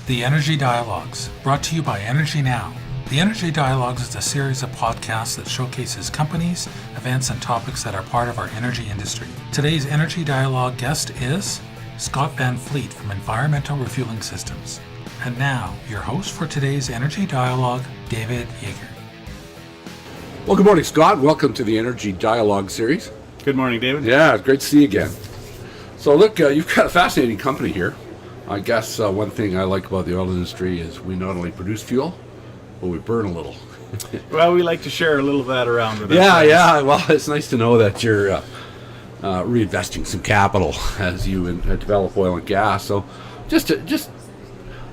The Energy Dialogues, brought to you by EnergyNow. The Energy Dialogues is a series of podcasts that showcases companies, events, and topics that are part of our energy industry. Today's Energy Dialogue guest is Scott Van Fleet from Environmental Refuelling Systems. And now, your host for today's Energy Dialogue, David Yeager. Well, good morning, Scott. Welcome to the Energy Dialogue series. Good morning, David. Yeah, it's great to see you again. So look, you've got a fascinating company here. I guess one thing I like about the oil industry is we not only produce fuel, but we burn a little. Well, we like to share a little of that around with us. Yeah. Well, it's nice to know that you're reinvesting some capital as you develop oil and gas. So just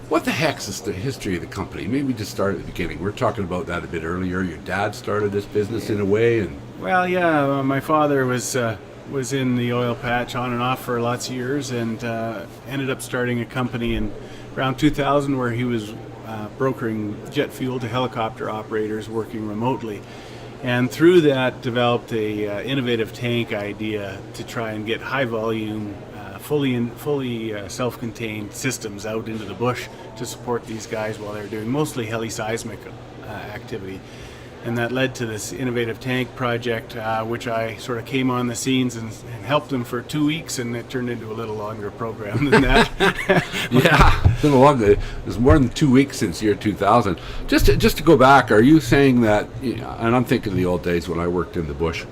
what the heck is the history of the company? Maybe just start at the beginning. We were talking about that a bit earlier. Your dad started this business in a way. And Well, yeah, my father was in the oil patch on and off for lots of years, and ended up starting a company in around 2000 where he was brokering jet fuel to helicopter operators working remotely. And through that developed a innovative tank idea to try and get high volume, fully self-contained systems out into the bush to support these guys while they're doing mostly heli-seismic activity. And that led to this innovative tank project, which I sort of came on the scenes and helped them for 2 weeks, and it turned into a little longer program than that. yeah, it's been a long. It's more than 2 weeks since year 2000. Just to go back, are you saying that? And I'm thinking of the old days when I worked in the bush.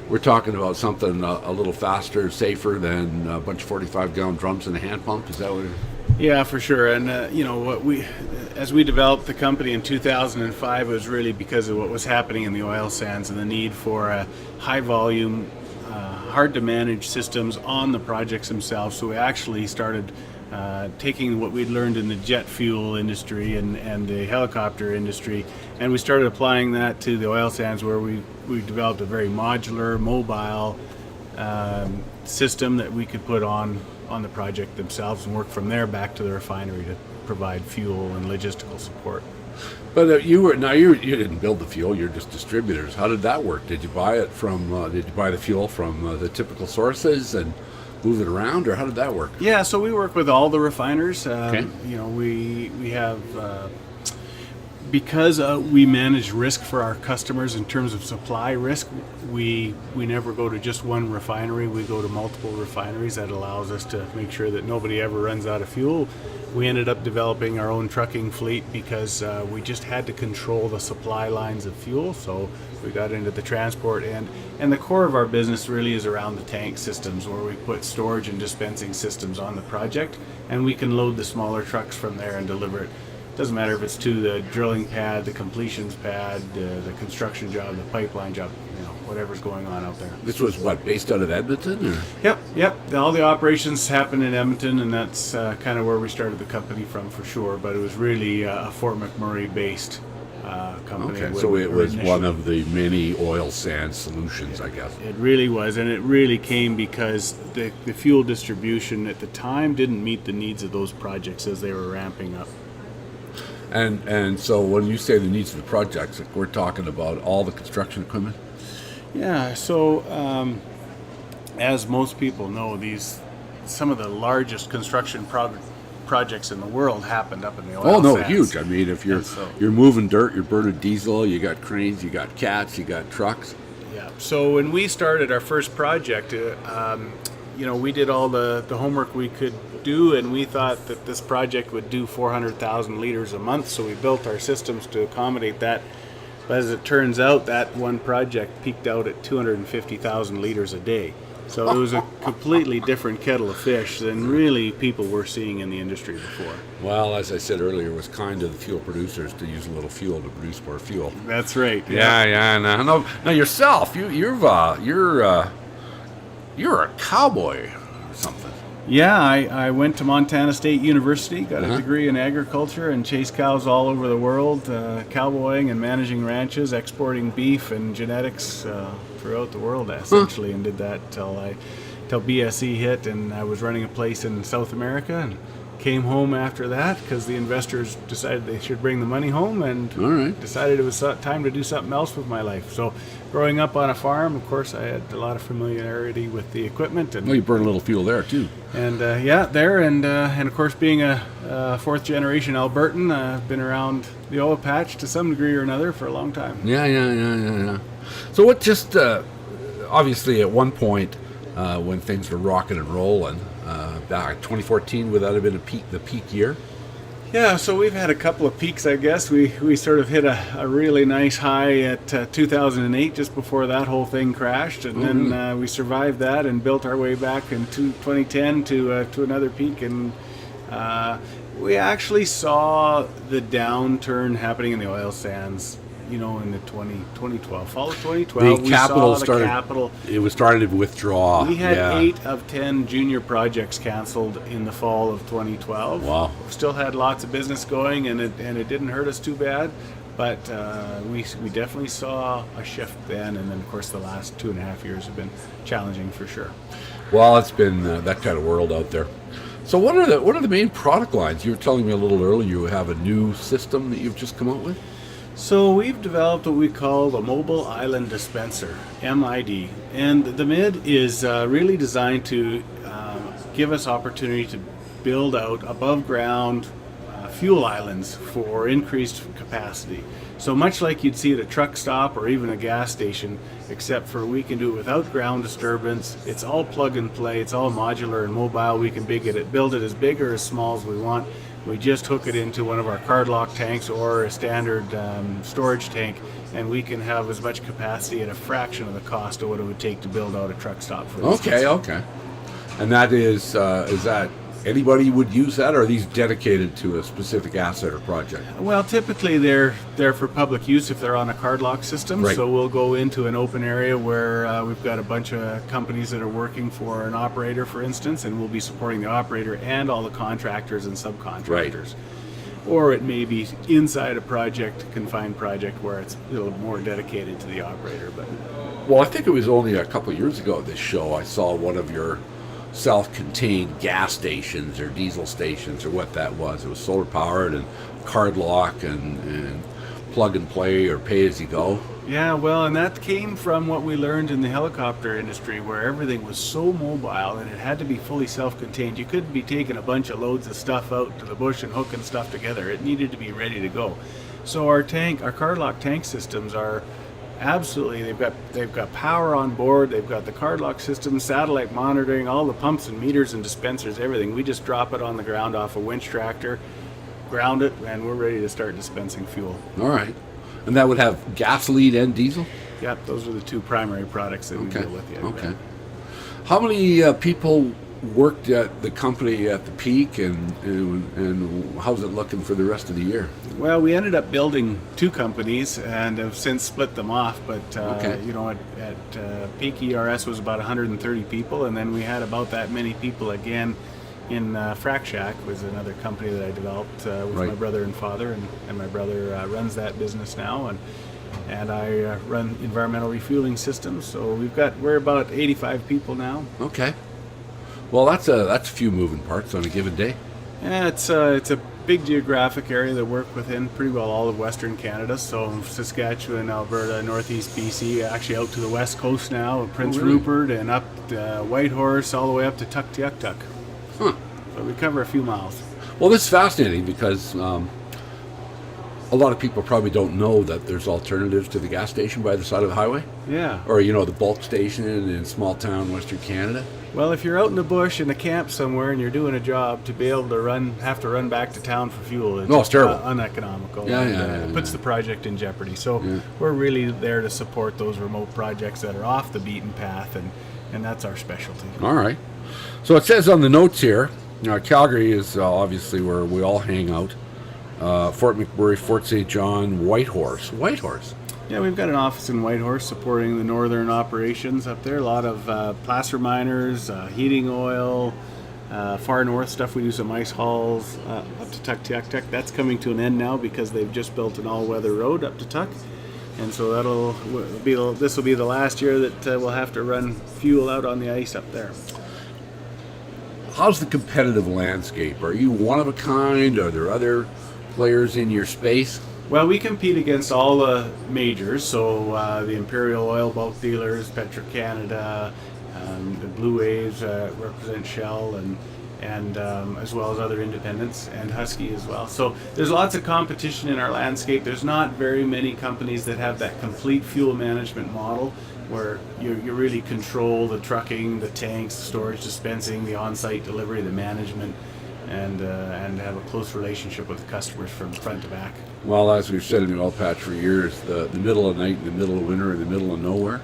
We're talking about something a little faster, safer than a bunch of 45-gallon drums and a hand pump. Is that what it is? Yeah, for sure. And as we developed the company in 2005, it was really because of what was happening in the oil sands and the need for high volume, hard to manage systems on the projects themselves. So we actually started taking what we'd learned in the jet fuel industry and the helicopter industry, and we started applying that to the oil sands, where we developed a very modular, mobile system that we could put on the project themselves and work from there back to the refinery to provide fuel and logistical support. But you didn't build the fuel; you're just distributors. How did that work? Did you buy it from? Did you buy the fuel from the typical sources and move it around, or how did that work? Yeah, so we work with all the refiners. Okay. We have because we manage risk for our customers in terms of supply risk. We never go to just one refinery. We go to multiple refineries. That allows us to make sure that nobody ever runs out of fuel. We ended up developing our own trucking fleet because we just had to control the supply lines of fuel. So we got into the transport, and the core of our business really is around the tank systems, where we put storage and dispensing systems on the project, and we can load the smaller trucks from there and deliver it. Doesn't matter if it's to the drilling pad, the completions pad, the construction job, the pipeline job, whatever's going on out there. This was based out of Edmonton? Or? Yep. All the operations happen in Edmonton, and that's kind of where we started the company from, for sure. But it was really a Fort McMurray-based company. Okay, so it was one of the many oil sand solutions, I guess. It really was, and it really came because the fuel distribution at the time didn't meet the needs of those projects as they were ramping up. And so when you say the needs of the projects, we're talking about all the construction equipment? Yeah, so as most people know, some of the largest construction projects in the world happened up in the oil sands. Huge. I mean, if you're moving dirt, you're burning diesel, you got cranes, you got cats, you got trucks. Yeah, so when we started our first project, we did all the homework we could do, and we thought that this project would do 400,000 liters a month, so we built our systems to accommodate that. But as it turns out, that one project peaked out at 250,000 liters a day. So it was a completely different kettle of fish than really people were seeing in the industry before. Well, as I said earlier, it was kind of the fuel producers to use a little fuel to produce more fuel. That's right. Yeah. Now yourself, you're a cowboy or something. Yeah, I went to Montana State University, got a degree in agriculture, and chased cows all over the world, cowboying and managing ranches, exporting beef and genetics throughout the world, essentially, and did that till BSE hit, and I was running a place in South America, and came home after that because the investors decided they should bring the money home, and All right. decided it was time to do something else with my life. So growing up on a farm, of course, I had a lot of familiarity with the equipment, and Well, you burn a little fuel there too. and of course, being a fourth generation Albertan, I've been around the oil patch to some degree or another for a long time. Yeah. So what just, obviously at one point, when things were rocking and rolling, back 2014, would that have been the peak year? Yeah, so we've had a couple of peaks, I guess. We sort of hit a really nice high at 2008, just before that whole thing crashed, and then we survived that and built our way back into 2010 to another peak, and we actually saw the downturn happening in the oil sands, in the 2012, fall of 2012. The capital saw started. the capital. It was starting to withdraw. We had yeah. 8 of 10 junior projects canceled in the fall of 2012. Wow. Still had lots of business going, and it didn't hurt us too bad, but we definitely saw a shift then, and then of course the last 2.5 years have been challenging for sure. Well, it's been that kind of world out there. So what are the main product lines? You were telling me a little earlier you have a new system that you've just come out with. So we've developed what we call the Mobile Island Dispenser, MID, and the MID is really designed to give us opportunity to build out above ground fuel islands for increased capacity. So much like you'd see at a truck stop or even a gas station, except for we can do it without ground disturbance. It's all plug and play, it's all modular and mobile. We can build it as big or as small as we want. We just hook it into one of our card lock tanks or a standard storage tank, and we can have as much capacity at a fraction of the cost of what it would take to build out a truck stop, for instance. Okay. And that is that anybody would use that, or are these dedicated to a specific asset or project? Well, typically they're for public use if they're on a card lock system. Right. So we'll go into an open area where we've got a bunch of companies that are working for an operator, for instance, and we'll be supporting the operator and all the contractors and subcontractors. Right. Or it may be inside a confined project, where it's a little more dedicated to the operator. But Well, I think it was only a couple of years ago at this show I saw one of your self-contained gas stations or diesel stations, or what that was. It was solar powered and card lock and plug and play or pay as you go. yeah, well, and that came from what we learned in the helicopter industry, where everything was so mobile and it had to be fully self-contained. You couldn't be taking a bunch of loads of stuff out to the bush and hooking stuff together. It needed to be ready to go. So our card lock tank systems are absolutely, they've got power on board, they've got the card lock system, satellite monitoring, all the pumps and meters and dispensers, everything. We just drop it on the ground off a winch tractor, ground it, and we're ready to start dispensing fuel. All right. And that would have gasoline and diesel? Yep, those are the two primary products that we deal with. Yeah, Okay. How many people worked at the company at the peak, and how's it looking for the rest of the year? Well, we ended up building 2 companies and have since split them off, but Okay. at peak ERS was about 130 people, and then we had about that many people again in Frac Shack, was another company that I developed with Right. my brother and father, and my brother runs that business now, and I run environmental refueling systems. So we're about 85 people now. Okay. Well, that's a few moving parts on a given day. Yeah, it's a big geographic area that work within pretty well all of Western Canada. So Saskatchewan, Alberta, Northeast BC, actually out to the West Coast now, Prince really? Rupert, and up to Whitehorse, all the way up to Tuktoyaktuk. Huh. So we cover a few miles. Well, this is fascinating because a lot of people probably don't know that there's alternatives to the gas station by the side of the highway, Yeah. or the bulk station in small town Western Canada. Well, if you're out in the bush in a camp somewhere and you're doing a job, to be able to have to run back to town for fuel, it's terrible. Uneconomical. Yeah, and, it puts the project in jeopardy. So we're really there to support those remote projects that are off the beaten path, and that's our specialty. All right. So it says on the notes here, Calgary is obviously where we all hang out. Fort McMurray, Fort St. John, Whitehorse. Yeah, we've got an office in Whitehorse supporting the northern operations up there. A lot of placer miners, heating oil, far north stuff. We do some ice hauls up to Tuktoyaktuk. That's coming to an end now because they've just built an all-weather road up to Tuk. And so this will be the last year that we'll have to run fuel out on the ice up there. how's the competitive landscape? Are you one of a kind? Are there other players in your space? Well, we compete against all the majors, so the Imperial Oil Bulk Dealers, Petro-Canada, the Blue Waves represent Shell, and as well as other independents, and Husky as well. So there's lots of competition in our landscape. There's not very many companies that have that complete fuel management model where you really control the trucking, the tanks, the storage, dispensing, the on-site delivery, the management, and have a close relationship with the customers from front to back. Well, as we've said in the oil patch for years, the middle of night, the middle of winter, in the middle of nowhere,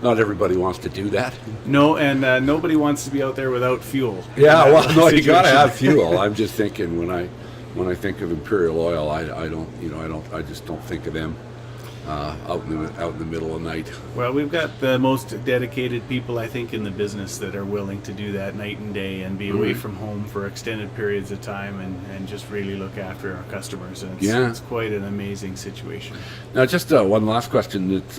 not everybody wants to do that. No, and nobody wants to be out there without fuel. Yeah, well, no, you got to have fuel. I'm just thinking when I think of Imperial Oil, I just don't think of them out in the middle of the night. Well, we've got the most dedicated people, I think, in the business that are willing to do that night and day and be away from home for extended periods of time and just really look after our customers. And it's quite an amazing situation. Now, just one last question. It's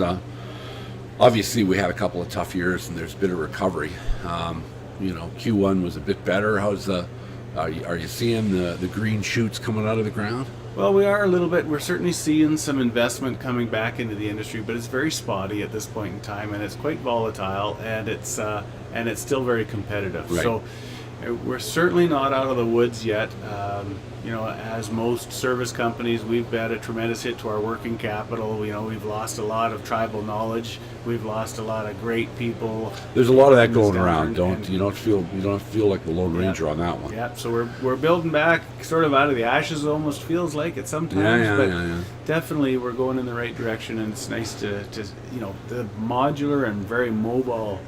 obviously we had a couple of tough years and there's been a recovery. Q1 was a bit better. Are you seeing the green shoots coming out of the ground? Well, we are a little bit. We're certainly seeing some investment coming back into the industry, but it's very spotty at this point in time, and it's quite volatile, and it's still very competitive. Right. So we're certainly not out of the woods yet. As most service companies, we've had a tremendous hit to our working capital. We've lost a lot of tribal knowledge. We've lost a lot of great people. There's a lot of that going around. You don't feel like the Lone Ranger on that one. Yeah. So we're building back, sort of out of the ashes. Almost feels like it sometimes. Yeah. Definitely, we're going in the right direction, and it's nice to the modular and very mobile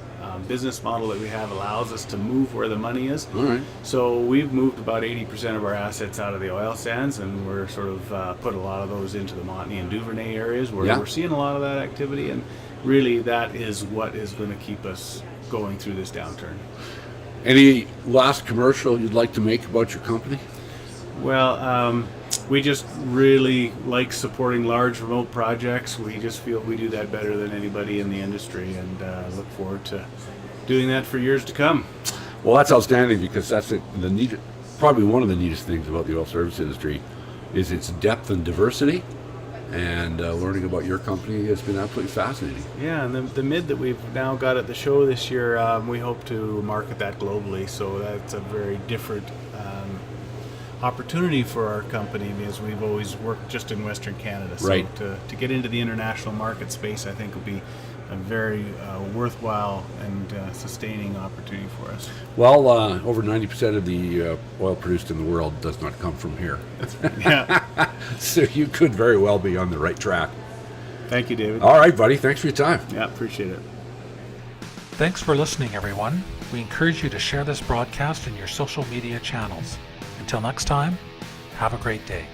business model that we have allows us to move where the money is. All right. So we've moved about 80% of our assets out of the oil sands, and we're sort of put a lot of those into the Montney and Duvernay areas where we're seeing a lot of that activity, and really that is what is going to keep us going through this downturn. Any last commercial you'd like to make about your company? Well, we just really like supporting large remote projects. We just feel we do that better than anybody in the industry, and look forward to doing that for years to come. Well, that's outstanding, because that's probably one of the neatest things about the oil service industry is its depth and diversity. And learning about your company has been absolutely fascinating. Yeah, and the mid that we've now got at the show this year, we hope to market that globally. So that's a very different opportunity for our company, because we've always worked just in Western Canada. So right. to get into the international market space, I think will be a very worthwhile and sustaining opportunity for us. Well, over 90% of the oil produced in the world does not come from here. Yeah. So you could very well be on the right track. Thank you, David. All right, buddy. Thanks for your time. Yeah, appreciate it. Thanks for listening, everyone. We encourage you to share this broadcast in your social media channels. Until next time, have a great day.